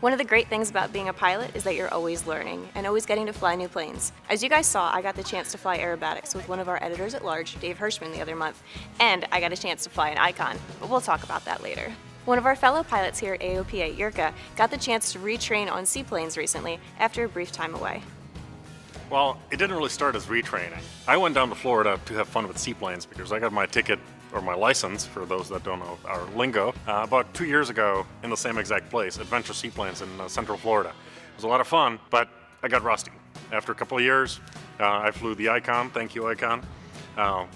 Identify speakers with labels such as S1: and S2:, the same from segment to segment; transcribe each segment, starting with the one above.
S1: One of the great things about being a pilot is that you're always learning and always getting to fly new planes. As you guys saw, I got the chance to fly aerobatics with one of our editors at large, Dave Hirschman, the other month, and I got a chance to fly an Icon, but we'll talk about that later. One of our fellow pilots here at AOPA, Jirka, got the chance to retrain on seaplanes recently after a brief time away.
S2: Well, it didn't really start as retraining. I went down to Florida to have fun with seaplanes because I got my ticket, or my license, for those that don't know our lingo, about 2 years ago in the same exact place, Adventure Seaplanes in Central Florida. It was a lot of fun, but I got rusty. After a couple of years, I flew the Icon, thank you Icon,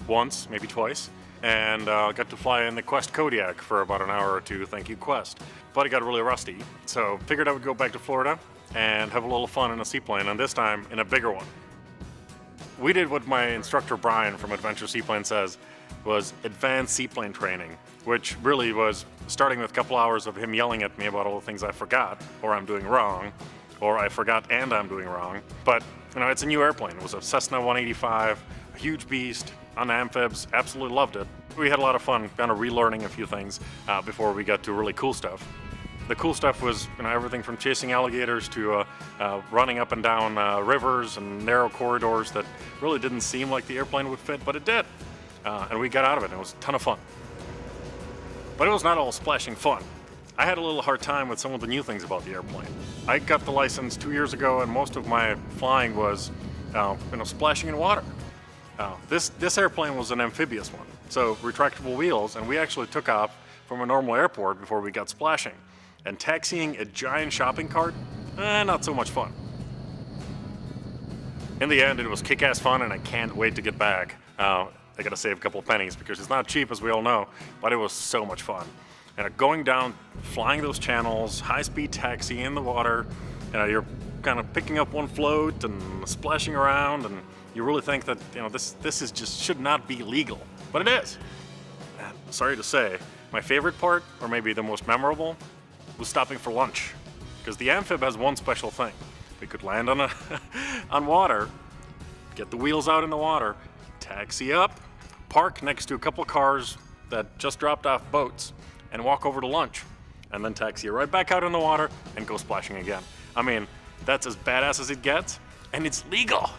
S2: once, maybe twice, and got to fly in the Quest Kodiak for about an hour or two, thank you Quest. But I got really rusty, so figured I would go back to Florida and have a little fun in a seaplane, and this time in a bigger one. We did what my instructor Brian from Adventure Seaplane says was advanced seaplane training, which really was starting with a couple hours of him yelling at me about all the things I forgot, or I'm doing wrong, or I forgot and I'm doing wrong. But, you know, it's a new airplane. It was a Cessna 185, a huge beast, on amphibs, absolutely loved it. We had a lot of fun kind of relearning a few things before we got to really cool stuff. The cool stuff was, you know, everything from chasing alligators to running up and down rivers and narrow corridors that really didn't seem like the airplane would fit, but it did. And we got out of it, and it was a ton of fun. But it was not all splashing fun. I had a little hard time with some of the new things about the airplane. I got the license 2 years ago, and most of my flying was splashing in water. This airplane was an amphibious one, so retractable wheels, and we actually took off from a normal airport before we got splashing. And taxiing a giant shopping cart, not so much fun. In the end, it was kick-ass fun, and I can't wait to get back. I gotta save a couple of pennies because it's not cheap, as we all know, but it was so much fun. And going down, flying those channels, high-speed taxi in the water, you're kind of picking up one float and splashing around, and you really think that this is just should not be legal, but it is. And sorry to say, my favorite part, or maybe the most memorable, was stopping for lunch, because the amphib has one special thing. We could land on on water, get the wheels out in the water, taxi up, park next to a couple cars that just dropped off boats, and walk over to lunch, and then taxi right back out in the water and go splashing again. I mean, that's as badass as it gets, and it's legal.